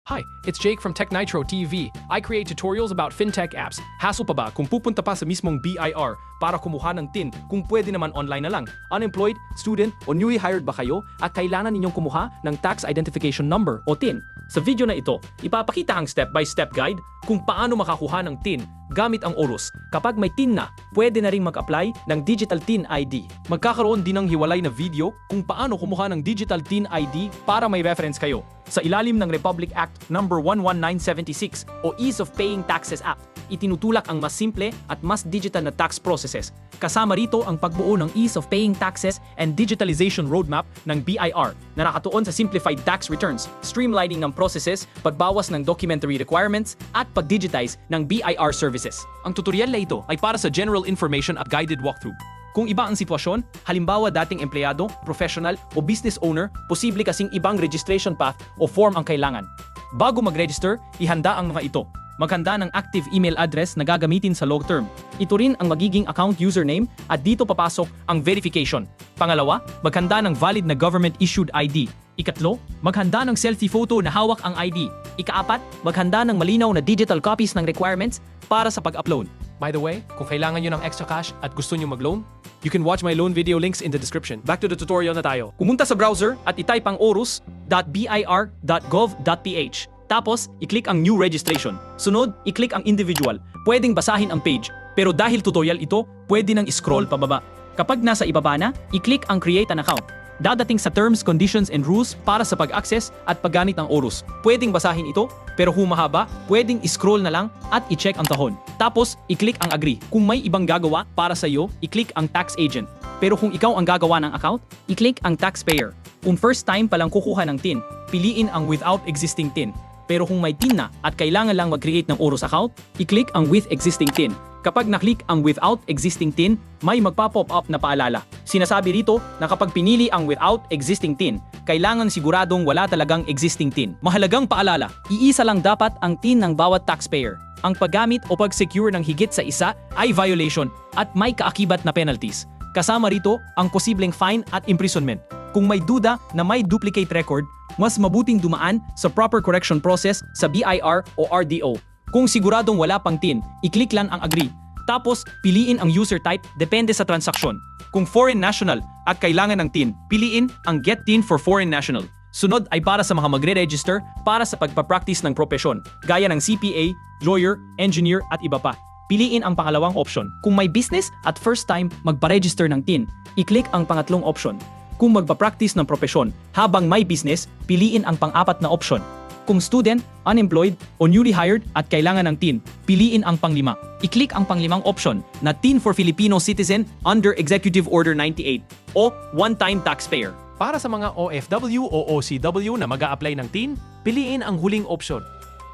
Hi, it's Jake from Tech Nitro TV. I create tutorials about fintech apps. Hassle pa ba kung pupunta pa sa mismong BIR para kumuha ng TIN kung pwede naman online na lang? Unemployed, student, o newly hired ba kayo at kailangan ninyong kumuha ng Tax Identification Number o TIN? Sa video na ito, ipapakita ang step-by-step guide kung paano makakuha ng TIN gamit ang ORUS. Kapag may TIN na, pwede na ring mag-apply ng Digital TIN ID. Magkakaroon din ng hiwalay na video kung paano kumuha ng Digital TIN ID para may reference kayo. Sa ilalim ng Republic Act No. 11976 o Ease of Paying Taxes Act, itinutulak ang mas simple at mas digital na tax processes. Kasama rito ang pagbuo ng Ease of Paying Taxes and Digitalization Roadmap ng BIR na nakatuon sa simplified tax returns, streamlining ng processes, pagbawas ng documentary requirements, at pag-digitize ng BIR services. Ang tutorial na ito ay para sa general information at guided walkthrough. Kung iba ang sitwasyon, halimbawa dating empleyado, professional o business owner, posible kasing ibang registration path o form ang kailangan. Bago mag-register, ihanda ang mga ito. Maghanda ng active email address na gagamitin sa long term. Ito rin ang magiging account username at dito papasok ang verification. Pangalawa, maghanda ng valid na government-issued ID. Ikatlo, maghanda ng selfie photo na hawak ang ID. Ikaapat, maghanda ng malinaw na digital copies ng requirements para sa pag-upload. By the way, kung kailangan nyo ng extra cash at gusto nyo mag-loan, you can watch my loan video links in the description. Back to the tutorial na tayo. Pumunta sa browser at itype ang orus.bir.gov.ph. Tapos, i-click ang new registration. Sunod, i-click ang individual. Pwedeng basahin ang page. Pero dahil tutorial ito, pwede nang scroll pababa. Kapag nasa ibaba na, i-click ang create an account. Dadating sa terms, conditions, and rules para sa pag-access at paggamit ng ORUS. Pwedeng basahin ito, pero humahaba, pwedeng scroll na lang at i-check ang kahon. Tapos, i-click ang agree. Kung may ibang gagawa para sa iyo, i-click ang tax agent. Pero kung ikaw ang gagawa ng account, i-click ang taxpayer. Kung first time palang kukuha ng TIN, piliin ang without existing TIN. Pero kung may TIN na at kailangan lang mag-create ng ORUS account, i-click ang with existing TIN. Kapag naklik ang without existing TIN, may magpa-pop up na paalala. Sinasabi rito na kapag pinili ang without existing TIN, kailangan siguradong wala talagang existing TIN. Mahalagang paalala, iisa lang dapat ang TIN ng bawat taxpayer. Ang paggamit o pag-secure ng higit sa isa ay violation at may kaakibat na penalties. Kasama rito ang posibleng fine at imprisonment. Kung may duda na may duplicate record, mas mabuting dumaan sa proper correction process sa BIR o RDO. Kung siguradong wala pang TIN, i-click lang ang agree. Tapos, piliin ang user type depende sa transaksyon. Kung foreign national at kailangan ng TIN, piliin ang get TIN for foreign national. Sunod ay para sa mga magre-register para sa pagpapractice ng propesyon, gaya ng CPA, lawyer, engineer at iba pa. Piliin ang pangalawang option. Kung may business at first time magpa-register ng TIN, i-click ang pangatlong option. Kung magpa-practice ng propesyon habang may business, piliin ang pang-apat na option. Kung student, unemployed, o newly hired at kailangan ng TIN, piliin ang panglima. I-click ang panglimang option na TIN for Filipino citizen under Executive Order 98 o one-time taxpayer. Para sa mga OFW o OCW na mag-a-apply ng TIN, piliin ang huling option.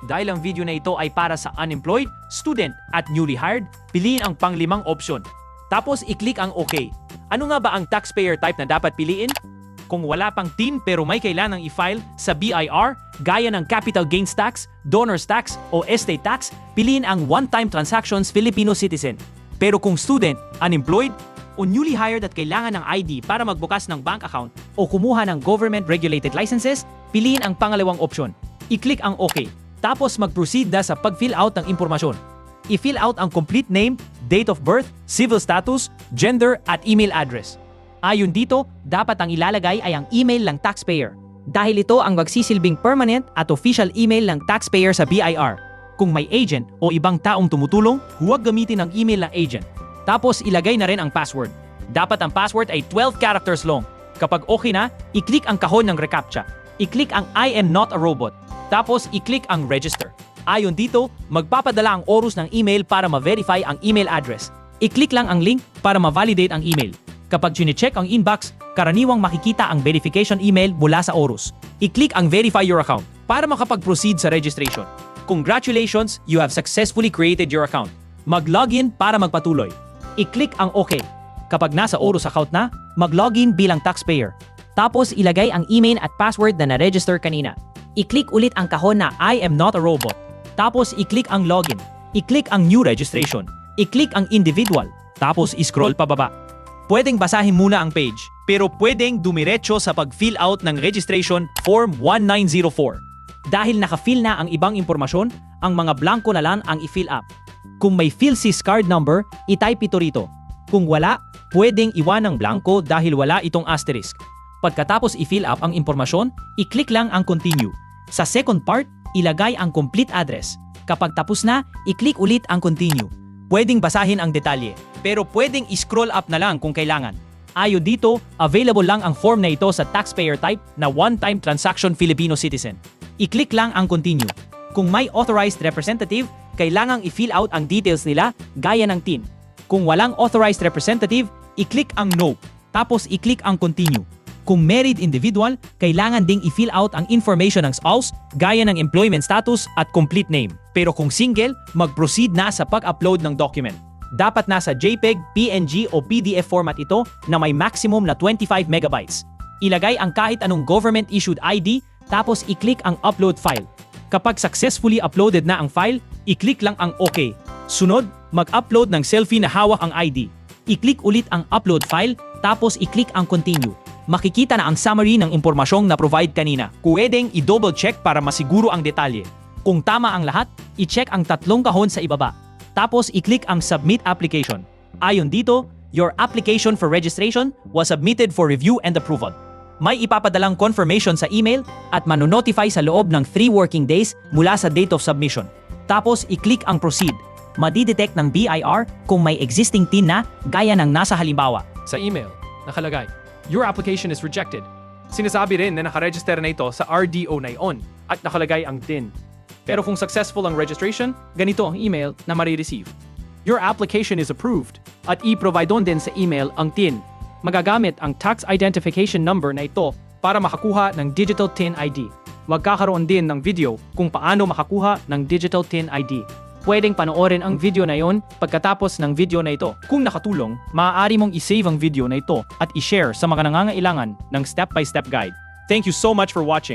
Dahil ang video na ito ay para sa unemployed, student, at newly hired, piliin ang panglimang option. Tapos i-click ang OK. Ano nga ba ang taxpayer type na dapat piliin? Kung wala pang TIN pero may kailangang i-file sa BIR, gaya ng capital gains tax, donors tax, o estate tax, piliin ang one-time transactions Filipino citizen. Pero kung student, unemployed, o newly hired at kailangan ng ID para magbukas ng bank account o kumuha ng government-regulated licenses, piliin ang pangalawang option. I-click ang OK. Tapos mag-proceed na sa pag-fill out ng impormasyon. I-fill out ang complete name, date of birth, civil status, gender, at email address. Ayon dito, dapat ang ilalagay ay ang email ng taxpayer. Dahil ito ang magsisilbing permanent at official email ng taxpayer sa BIR. Kung may agent o ibang taong tumutulong, huwag gamitin ang email ng agent. Tapos ilagay na rin ang password. Dapat ang password ay 12 characters long. Kapag okay na, i-click ang kahon ng reCAPTCHA. I-click ang I am not a robot. Tapos i-click ang register. Ayon dito, magpapadala ang ORUS ng email para ma-verify ang email address. I-click lang ang link para ma-validate ang email. Kapag chine-check ang inbox, karaniwang makikita ang verification email mula sa ORUS. I-click ang verify your account para makapag-proceed sa registration. Congratulations, you have successfully created your account. Mag-login para magpatuloy. I-click ang OK. Kapag nasa ORUS account na, mag-login bilang taxpayer. Tapos ilagay ang email at password na na-register kanina. I-click ulit ang kahon na I am not a robot. Tapos i-click ang login. I-click ang new registration. I-click ang individual. Tapos i-scroll pababa. Pwedeng basahin muna ang page, pero pwedeng dumiretso sa pag-fill out ng registration form 1904. Dahil naka-fill na ang ibang impormasyon, ang mga blanco na lang ang i-fill up. Kung may PhilSys card number, i-type ito rito. Kung wala, pwedeng iwan ng blanco dahil wala itong asterisk. Pagkatapos i-fill up ang impormasyon, i-click lang ang continue. Sa second part, ilagay ang complete address. Kapag tapos na, i-click ulit ang continue. Pwedeng basahin ang detalye, pero pwedeng i-scroll up na lang kung kailangan. Ayon dito, available lang ang form na ito sa taxpayer type na one-time transaction Filipino citizen. I-click lang ang continue. Kung may authorized representative, kailangang i-fill out ang details nila gaya ng TIN. Kung walang authorized representative, i-click ang no, tapos i-click ang continue. Kung married individual, kailangan ding i-fill out ang information ng spouse gaya ng employment status at complete name. Pero kung single, mag-proceed na sa pag-upload ng document. Dapat nasa JPEG, PNG o PDF format ito na may maximum na 25 megabytes. Ilagay ang kahit anong government-issued ID, tapos i-click ang upload file. Kapag successfully uploaded na ang file, i-click lang ang OK. Sunod, mag-upload ng selfie na hawak ang ID. I-click ulit ang upload file, tapos i-click ang continue. Makikita na ang summary ng impormasyong na-provide kanina. Pwedeng i-double check para masiguro ang detalye. Kung tama ang lahat, i-check ang 3 kahon sa ibaba. Tapos i-click ang Submit Application. Ayon dito, your application for registration was submitted for review and approval. May ipapadalang confirmation sa email at manonotify sa loob ng 3 working days mula sa date of submission. Tapos i-click ang Proceed. Madidetect ng BIR kung may existing TIN na gaya ng nasa halimbawa. Sa email, nakalagay, your application is rejected. Sinasabi rin na nakaregister na ito sa RDO na iyon at nakalagay ang TIN. Pero kung successful ang registration, ganito ang email na marireceive. Your application is approved at i-provide doon din sa email ang TIN. Magagamit ang tax identification number na ito para makakuha ng digital TIN ID. Magkakaroon din ng video kung paano makakuha ng digital TIN ID. Pwedeng panoorin ang video na yon pagkatapos ng video na ito. Kung nakatulong, maaari mong i-save ang video na ito at i-share sa mga nangangailangan ng step-by-step guide. Thank you so much for watching.